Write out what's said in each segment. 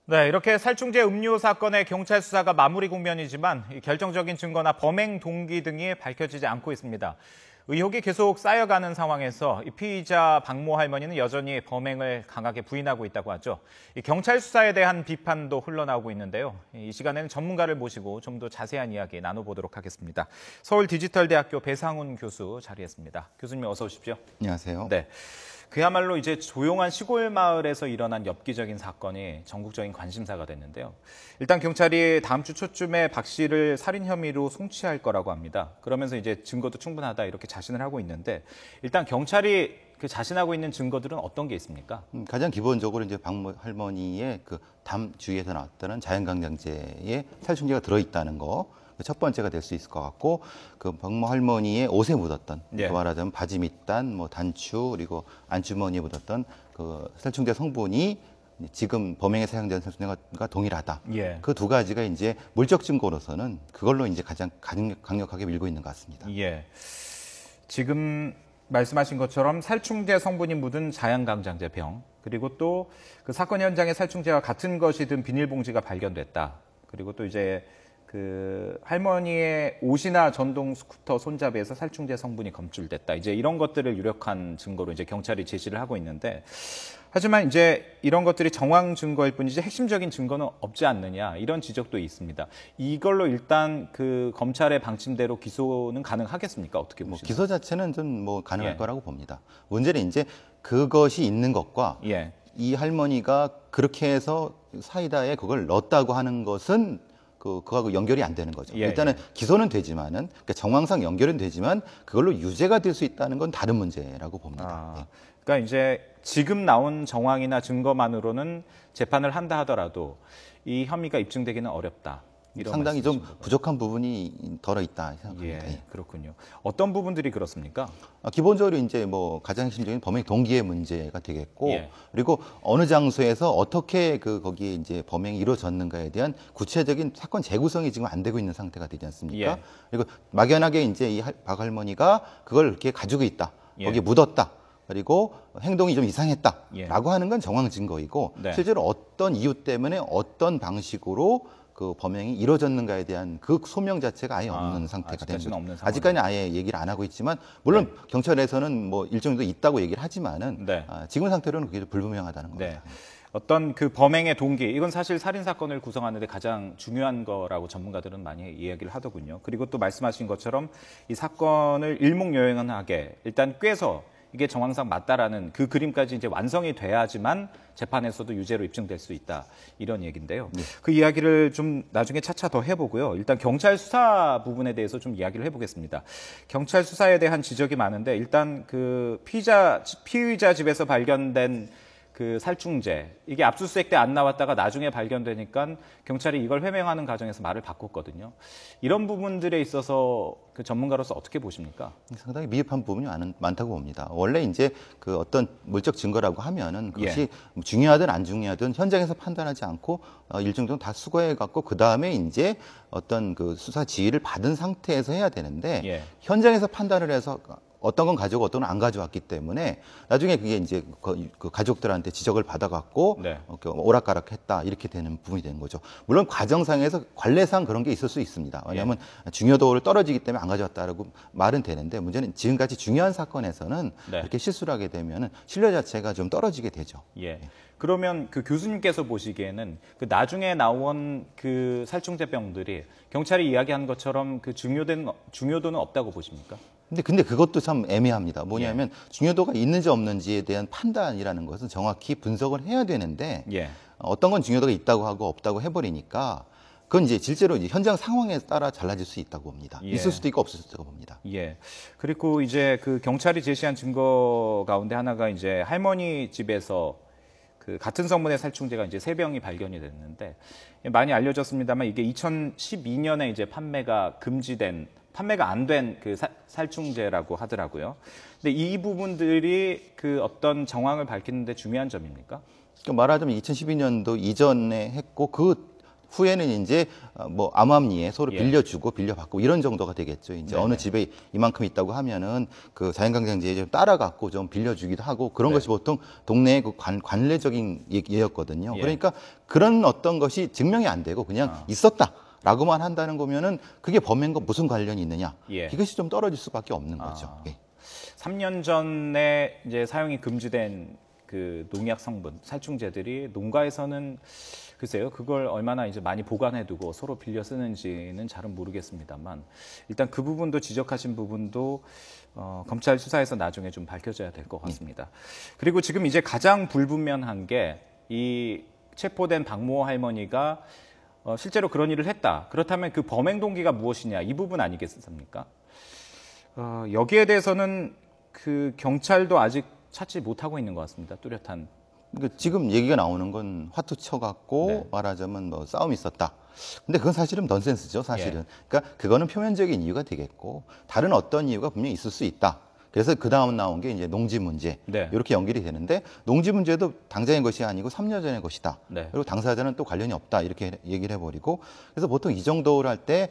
네, 이렇게 살충제 음료 사건의 경찰 수사가 마무리 국면이지만 결정적인 증거나 범행 동기 등이 밝혀지지 않고 있습니다. 의혹이 계속 쌓여가는 상황에서 피의자 박모 할머니는 여전히 범행을 강하게 부인하고 있다고 하죠. 경찰 수사에 대한 비판도 흘러나오고 있는데요. 이 시간에는 전문가를 모시고 좀 더 자세한 이야기 나눠보도록 하겠습니다. 서울디지털대학교 배상훈 교수 자리했습니다. 교수님 어서 오십시오. 안녕하세요. 네. 그야말로 이제 조용한 시골 마을에서 일어난 엽기적인 사건이 전국적인 관심사가 됐는데요. 일단 경찰이 다음 주 초쯤에 박 씨를 살인 혐의로 송치할 거라고 합니다. 그러면서 이제 증거도 충분하다 이렇게 자신을 하고 있는데 일단 경찰이 그 자신하고 있는 증거들은 어떤 게 있습니까? 가장 기본적으로 이제 박모 할머니의 그 담 주위에서 나왔다는 자연강장제에 살충제가 들어있다는 거. 첫 번째가 될 수 있을 것 같고, 그 박모 할머니의 옷에 묻었던, 예. 그 말하자면 바지 밑단, 뭐 단추, 그리고 안주머니에 묻었던 그 살충제 성분이 지금 범행에 사용된 살충제가 동일하다. 예. 그 두 가지가 이제 물적 증거로서는 그걸로 이제 가장 강력하게 밀고 있는 것 같습니다. 예. 지금 말씀하신 것처럼 살충제 성분이 묻은 자연강장제 병, 그리고 또 그 사건 현장에 살충제와 같은 것이 든 비닐봉지가 발견됐다. 그리고 또 이제 그 할머니의 옷이나 전동 스쿠터 손잡이에서 살충제 성분이 검출됐다. 이제 이런 것들을 유력한 증거로 이제 경찰이 제시를 하고 있는데, 하지만 이제 이런 것들이 정황 증거일 뿐이지 핵심적인 증거는 없지 않느냐 이런 지적도 있습니다. 이걸로 일단 그 검찰의 방침대로 기소는 가능하겠습니까? 어떻게 보시나요? 기소 자체는 좀 뭐 가능할 예. 거라고 봅니다. 문제는 이제 그것이 있는 것과 예. 이 할머니가 그렇게 해서 사이다에 그걸 넣었다고 하는 것은 그거하고 연결이 안 되는 거죠. 예, 일단은 예. 기소는 되지만은, 그러니까 정황상 연결은 되지만 그걸로 유죄가 될 수 있다는 건 다른 문제라고 봅니다. 예. 그러니까 이제 지금 나온 정황이나 증거만으로는 재판을 한다 하더라도 이 혐의가 입증되기는 어렵다. 이런 상당히 좀 말씀이신 거죠? 부족한 부분이 덜어 있다 생각합니다. 예, 예. 그렇군요. 어떤 부분들이 그렇습니까? 기본적으로 이제 뭐 가장 핵심적인 범행 동기의 문제가 되겠고, 예. 그리고 어느 장소에서 어떻게 거기에 이제 범행이 이루어졌는가에 대한 구체적인 사건 재구성이 지금 안 되고 있는 상태가 되지 않습니까? 예. 그리고 막연하게 이제 이 박 할머니가 그걸 이렇게 가지고 있다, 예. 거기에 묻었다, 그리고 행동이 좀 이상했다라고 예. 하는 건 정황 증거이고, 네. 실제로 어떤 이유 때문에 어떤 방식으로 그 범행이 이루어졌는가에 대한 그 소명 자체가 아예 없는 상태가 된 아직까지는 거죠. 없는 상황. 아직까지는 아예 얘기를 안 하고 있지만, 물론 경찰에서는 뭐 일정 정도 있다고 얘기를 하지만은 네. 지금 상태로는 그게 불분명하다는 네. 겁니다. 어떤 그 범행의 동기, 이건 사실 살인 사건을 구성하는데 가장 중요한 거라고 전문가들은 많이 이야기를 하더군요. 그리고 또 말씀하신 것처럼 이 사건을 일목요연하게 일단 꿰서 이게 정황상 맞다라는 그 그림까지 이제 완성이 돼야지만 재판에서도 유죄로 입증될 수 있다. 이런 얘기인데요. 그 이야기를 좀 나중에 차차 더 해보고요. 일단 경찰 수사 부분에 대해서 좀 이야기를 해보겠습니다. 경찰 수사에 대한 지적이 많은데 일단 그 피의자 집에서 발견된 그 살충제, 이게 압수수색 때 안 나왔다가 나중에 발견되니까 경찰이 이걸 회명하는 과정에서 말을 바꿨거든요. 이런 부분들에 있어서 그 전문가로서 어떻게 보십니까? 상당히 미흡한 부분이 많다고 봅니다. 원래 이제 그 어떤 물적 증거라고 하면은 그것이 중요하든 안 중요하든 현장에서 판단하지 않고 일정 정도 다 수거해 갖고 그 다음에 이제 어떤 그 수사 지휘를 받은 상태에서 해야 되는데, 현장에서 판단을 해서 어떤 건 가져오고 어떤 건 안 가져왔기 때문에 나중에 그게 이제 그 가족들한테 지적을 받아갖고 오락가락했다 이렇게 되는 부분이 되는 거죠. 물론 과정상에서 관례상 그런 게 있을 수 있습니다. 왜냐하면 중요도를 떨어지기 때문에 안 가져왔다라고 말은 되는데, 문제는 지금까지 중요한 사건에서는 이렇게 실수를 하게 되면은 신뢰 자체가 좀 떨어지게 되죠. 예. 그러면 그 교수님께서 보시기에는 그 나중에 나온 그 살충제병들이 경찰이 이야기한 것처럼 그 중요도는 없다고 보십니까? 근데 그것도 참 애매합니다. 뭐냐면 중요도가 있는지 없는지에 대한 판단이라는 것은 정확히 분석을 해야 되는데, 어떤 건 중요도가 있다고 하고 없다고 해버리니까 그건 이제 실제로 이제 현장 상황에 따라 달라질 수 있다고 봅니다. 있을 수도 있고 없을 수도 있다고 봅니다. 예. 그리고 이제 그 경찰이 제시한 증거 가운데 하나가 이제 할머니 집에서 그 같은 성분의 살충제가 이제 3병이 발견이 됐는데, 많이 알려졌습니다만 이게 2012년에 이제 판매가 안 된 그 살충제라고 하더라고요. 근데 이 부분들이 그 어떤 정황을 밝히는데 중요한 점입니까? 말하자면 2012년도 이전에 했고 그 후에는 이제 뭐 암암리에 서로 예. 빌려주고 빌려받고 이런 정도가 되겠죠. 이제 네네. 어느 집에 이만큼 있다고 하면은 그 자연강장제에 좀 따라갖고 좀 빌려주기도 하고 그런 네. 것이 보통 동네의 그 관례적인 예였거든요. 예. 그러니까 그런 어떤 것이 증명이 안 되고 그냥 있었다라고만 한다는 거면은 그게 범행과 무슨 관련이 있느냐? 예. 이것이 좀 떨어질 수밖에 없는 거죠. 예. 3년 전에 이제 사용이 금지된 그 농약 성분, 살충제들이 농가에서는 글쎄요, 그걸 얼마나 이제 많이 보관해두고 서로 빌려 쓰는지는 잘은 모르겠습니다만 일단 그 부분도 지적하신 부분도 검찰 수사에서 나중에 좀 밝혀져야 될 것 같습니다. 그리고 지금 이제 가장 불분명한 게 이 체포된 박모 할머니가 실제로 그런 일을 했다. 그렇다면 그 범행 동기가 무엇이냐 이 부분 아니겠습니까? 여기에 대해서는 그 경찰도 아직 찾지 못하고 있는 것 같습니다. 뚜렷한. 그러니까 지금 얘기가 나오는 건 화투 쳐갖고 네. 말하자면 뭐 싸움이 있었다. 근데 그건 사실은 넌센스죠, 사실은. 그러니까 그거는 표면적인 이유가 되겠고 다른 어떤 이유가 분명히 있을 수 있다. 그래서 그 다음 나온 게 이제 농지 문제 네. 이렇게 연결이 되는데 농지 문제도 당장의 것이 아니고 3년 전의 것이다. 네. 그리고 당사자는 또 관련이 없다 이렇게 얘기를 해버리고 그래서 보통 이 정도를 할 때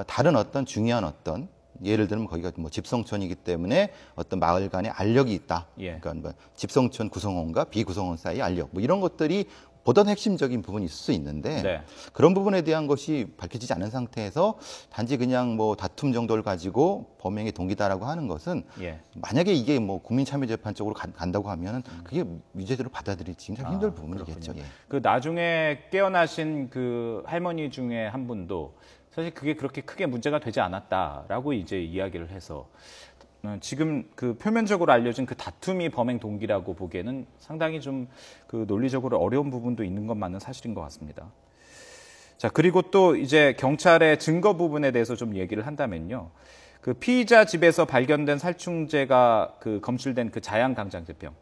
다른 어떤 중요한 어떤 예를 들면 거기가 뭐 집성촌이기 때문에 어떤 마을 간의 알력이 있다. 예. 그러니까 뭐 집성촌 구성원과 비구성원 사이 알력 뭐 이런 것들이 보다 핵심적인 부분이 있을 수 있는데 네. 그런 부분에 대한 것이 밝혀지지 않은 상태에서 단지 그냥 뭐 다툼 정도를 가지고 범행의 동기다라고 하는 것은 예. 만약에 이게 뭐 국민참여재판 쪽으로 간다고 하면은 그게 유죄로 받아들이기 굉장히 힘들 부분이겠죠. 그렇군요. 예. 그 나중에 깨어나신 그 할머니 중에 한 분도 사실 그게 그렇게 크게 문제가 되지 않았다라고 이제 이야기를 해서 지금 그 표면적으로 알려진 그 다툼이 범행 동기라고 보기에는 상당히 좀 그 논리적으로 어려운 부분도 있는 건 맞는 사실인 것 같습니다. 자, 그리고 또 이제 경찰의 증거 부분에 대해서 좀 얘기를 한다면요. 그 피의자 집에서 발견된 살충제가 그 검출된 그 자양강장제병.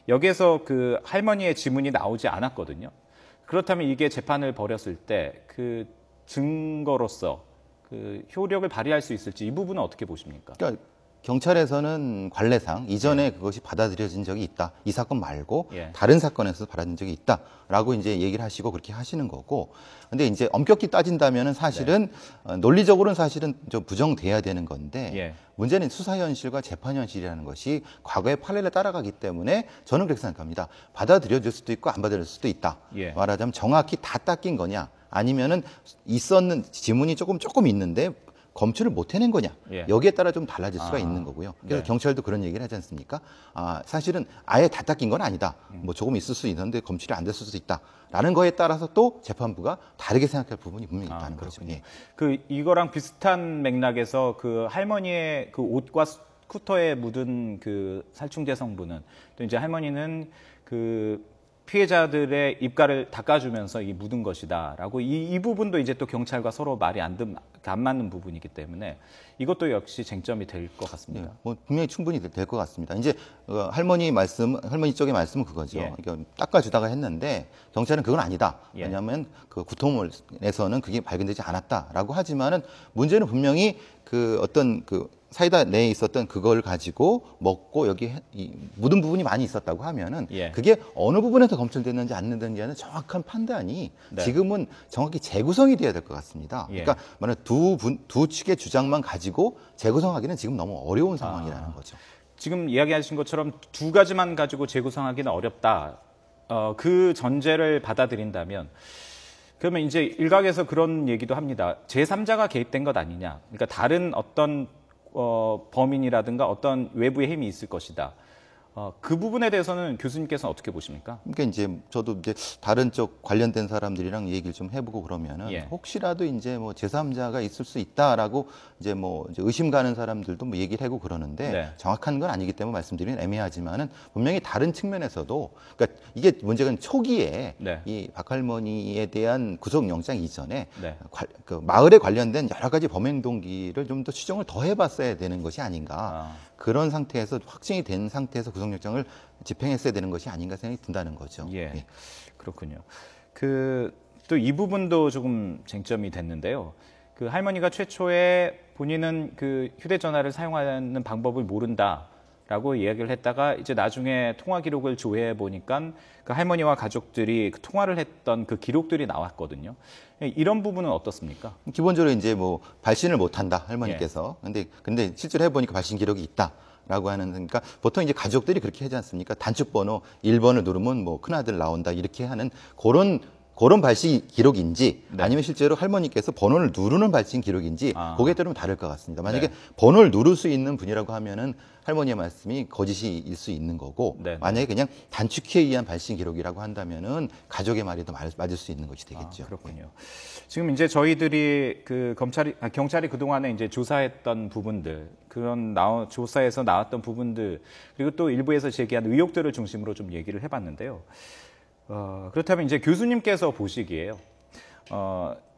여기에서 그 할머니의 지문이 나오지 않았거든요. 그렇다면 이게 재판을 벌였을 때 그 증거로서 그 효력을 발휘할 수 있을지 이 부분은 어떻게 보십니까? 그러니까 경찰에서는 관례상 이전에 그것이 받아들여진 적이 있다. 이 사건 말고 예. 다른 사건에서 받아들인 적이 있다라고 이제 얘기를 하시고 그렇게 하시는 거고. 근데 이제 엄격히 따진다면은 사실은 논리적으로는 사실은 좀 부정돼야 되는 건데 예. 문제는 수사 현실과 재판 현실이라는 것이 과거의 판례를 따라가기 때문에 저는 그렇게 생각합니다. 받아들여질 수도 있고 안 받아들일 수도 있다. 예. 말하자면 정확히 다 닦인 거냐 아니면은 있었는 지문이 조금 있는데 검출을 못 해낸 거냐 예. 여기에 따라 좀 달라질 수가 있는 거고요. 그래서 네. 경찰도 그런 얘기를 하지 않습니까? 사실은 아예 다 닦인 건 아니다. 뭐 조금 있을 수 있는데 검출이 안 됐을 수도 있다라는 거에 따라서 또 재판부가 다르게 생각할 부분이 분명히 있다는 거죠. 예. 그 이거랑 비슷한 맥락에서 그 할머니의 그 옷과 스쿠터에 묻은 그 살충제 성분은 또 이제 할머니는 그 피해자들의 입가를 닦아주면서 이 묻은 것이다라고 이 부분도 이제 또 경찰과 서로 말이 안 맞는 부분이기 때문에 이것도 역시 쟁점이 될 것 같습니다. 예, 뭐 분명히 충분히 될 것 같습니다. 이제 할머니 쪽의 말씀은 그거죠. 예. 그러니까 닦아주다가 했는데 경찰은 그건 아니다. 예. 왜냐하면 그 구토물에서는 그게 발견되지 않았다라고 하지만은 문제는 분명히 그 어떤 그 사이다 내에 있었던 그걸 가지고 먹고 여기 묻은 부분이 많이 있었다고 하면은 예. 그게 어느 부분에서 검출됐는지 안 됐는지는 정확한 판단이 네. 지금은 정확히 재구성이 돼야 될 것 같습니다. 예. 그러니까 만약 두 측의 주장만 가지고 재구성하기는 지금 너무 어려운 상황이라는 거죠. 지금 이야기하신 것처럼 두 가지만 가지고 재구성하기는 어렵다. 그 전제를 받아들인다면 그러면 이제 일각에서 그런 얘기도 합니다. 제3자가 개입된 것 아니냐. 그러니까 다른 어떤 범인이라든가 어떤 외부의 힘이 있을 것이다. 그 부분에 대해서는 교수님께서는 어떻게 보십니까? 그러니까 이제 저도 이제 다른 쪽 관련된 사람들이랑 얘기를 좀 해보고 그러면은 예. 혹시라도 이제 뭐 제3자가 있을 수 있다라고 이제 뭐 이제 의심 가는 사람들도 뭐 얘기를 하고 그러는데 네. 정확한 건 아니기 때문에 말씀드리면 애매하지만은 분명히 다른 측면에서도 그러니까 이게 문제가 초기에 네. 이 박할머니에 대한 구속영장 이전에 네. 그 마을에 관련된 여러 가지 범행 동기를 좀 더 추정을 더 해봤어야 되는 것이 아닌가. 그런 상태에서 확정이 된 상태에서 구속영장을 집행했어야 되는 것이 아닌가 생각이 든다는 거죠. 예, 그렇군요. 그 또 이 부분도 조금 쟁점이 됐는데요. 그 할머니가 최초에 본인은 그 휴대전화를 사용하는 방법을 모른다. 라고 이야기를 했다가 이제 나중에 통화 기록을 조회해 보니까 그 할머니와 가족들이 그 통화를 했던 그 기록들이 나왔거든요. 이런 부분은 어떻습니까? 기본적으로 이제 뭐 발신을 못 한다 할머니께서. 근데 실제로 해보니까 발신 기록이 있다. 라고 하는, 그러니까 보통 이제 가족들이 그렇게 하지 않습니까? 단축번호 1번을 누르면 뭐 큰아들 나온다 이렇게 하는 그런 발신 기록인지 네. 아니면 실제로 할머니께서 번호를 누르는 발신 기록인지 거기에 따르면 다를 것 같습니다. 만약에 네. 번호를 누를 수 있는 분이라고 하면은 할머니의 말씀이 거짓일 수 있는 거고 네. 만약에 그냥 단축키에 의한 발신 기록이라고 한다면은 가족의 말이 더 맞을 수 있는 것이 되겠죠. 그렇군요. 지금 이제 저희들이 그 경찰이 그동안에 이제 조사했던 부분들, 그런 조사에서 나왔던 부분들, 그리고 또 일부에서 제기한 의혹들을 중심으로 좀 얘기를 해봤는데요. 그렇다면 이제 교수님께서 보시기에요.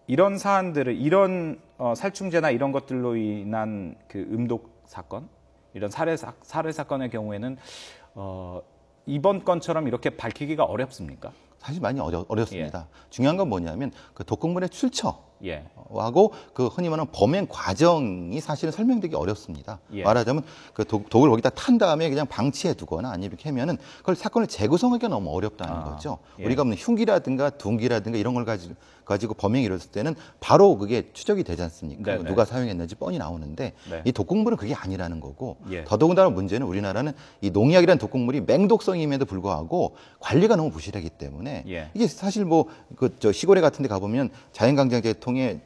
이런 사안들을, 이런 살충제나 이런 것들로 인한 그 음독 사건, 이런 살해 사건의 경우에는 이번 건처럼 이렇게 밝히기가 어렵습니까? 사실 많이 어렵습니다. 중요한 건 뭐냐면 그 독극물의 출처. 예. 하고 그 흔히 말하는 범행 과정이 사실은 설명되기 어렵습니다. 예. 말하자면 그 독을 거기다 탄 다음에 그냥 방치해 두거나 아니면 이렇게 하면은 그걸 사건을 재구성하기가 너무 어렵다는 거죠. 예. 우리가 뭐 흉기라든가 둔기라든가 이런 걸 가지고 범행이 이루어졌을 때는 바로 그게 추적이 되지 않습니까? 네네. 누가 사용했는지 뻔히 나오는데 네. 이 독극물은 그게 아니라는 거고 예. 더더군다나 문제는 우리나라는 이 농약이라는 독극물이 맹독성임에도 불구하고 관리가 너무 부실하기 때문에 예. 이게 사실 뭐 그 저 시골에 같은 데 가보면 자연강장제 통에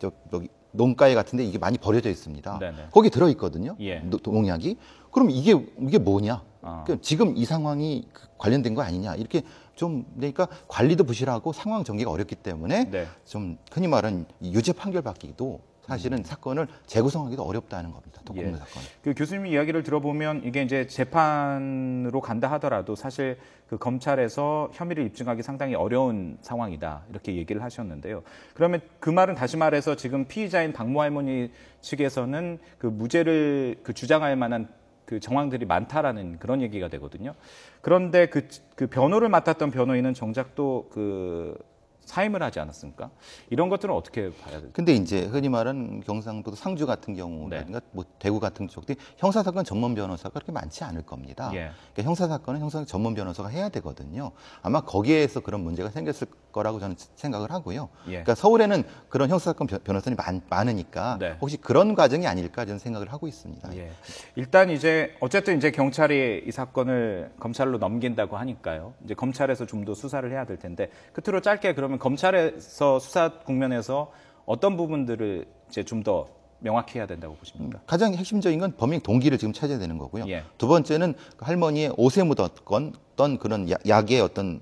농가에 같은데 이게 많이 버려져 있습니다. 네네. 거기 들어 있거든요. 예. 농약이. 그럼 이게 뭐냐? 그러니까 지금 이 상황이 관련된 거 아니냐? 이렇게 좀 그러니까 관리도 부실하고 상황 전개가 어렵기 때문에 네. 좀 흔히 말하는 유죄 판결 받기도 사실은 사건을 재구성하기도 어렵다는 겁니다. 독극물 예. 사건. 그 교수님 이야기를 들어보면 이게 이제 재판으로 간다 하더라도 사실 그 검찰에서 혐의를 입증하기 상당히 어려운 상황이다 이렇게 얘기를 하셨는데요. 그러면 그 말은 다시 말해서 지금 피의자인 박모 할머니 측에서는 그 무죄를 그 주장할 만한 그 정황들이 많다라는 그런 얘기가 되거든요. 그런데 그 변호를 맡았던 변호인은 정작 또 그 사임을 하지 않았습니까? 이런 것들은 어떻게 봐야 될까요? 근데 이제 흔히 말하는 경상도 상주 같은 경우라든가 뭐 대구 같은 쪽들이 형사사건 전문 변호사가 그렇게 많지 않을 겁니다. 예. 그러니까 형사사건은 형사 전문 변호사가 해야 되거든요. 아마 거기에서 그런 문제가 생겼을 거라고 저는 생각을 하고요. 예. 그러니까 서울에는 그런 형사사건 변호사들이 많으니까 네. 혹시 그런 과정이 아닐까 저는 생각을 하고 있습니다. 예. 일단 이제 어쨌든 이제 경찰이 이 사건을 검찰로 넘긴다고 하니까요. 이제 검찰에서 좀 더 수사를 해야 될 텐데 끝으로 짧게 그러면 검찰에서 수사 국면에서 어떤 부분들을 이제 좀 더 명확히 해야 된다고 보십니까? 가장 핵심적인 건 범행 동기를 지금 찾아야 되는 거고요. 예. 두 번째는 그 할머니의 옷에 묻었던 그런 약의 어떤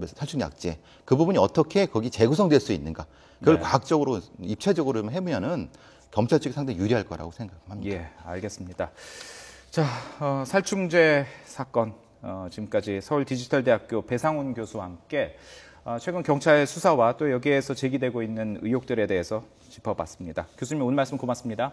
살충약제 그 부분이 어떻게 거기 재구성될 수 있는가 그걸 네. 과학적으로 입체적으로 해보면은 검찰 측이 상당히 유리할 거라고 생각합니다. 예, 알겠습니다. 자, 살충제 사건 지금까지 서울디지털대학교 배상훈 교수와 함께 최근 경찰 수사와 또 여기에서 제기되고 있는 의혹들에 대해서 짚어봤습니다. 교수님 오늘 말씀 고맙습니다.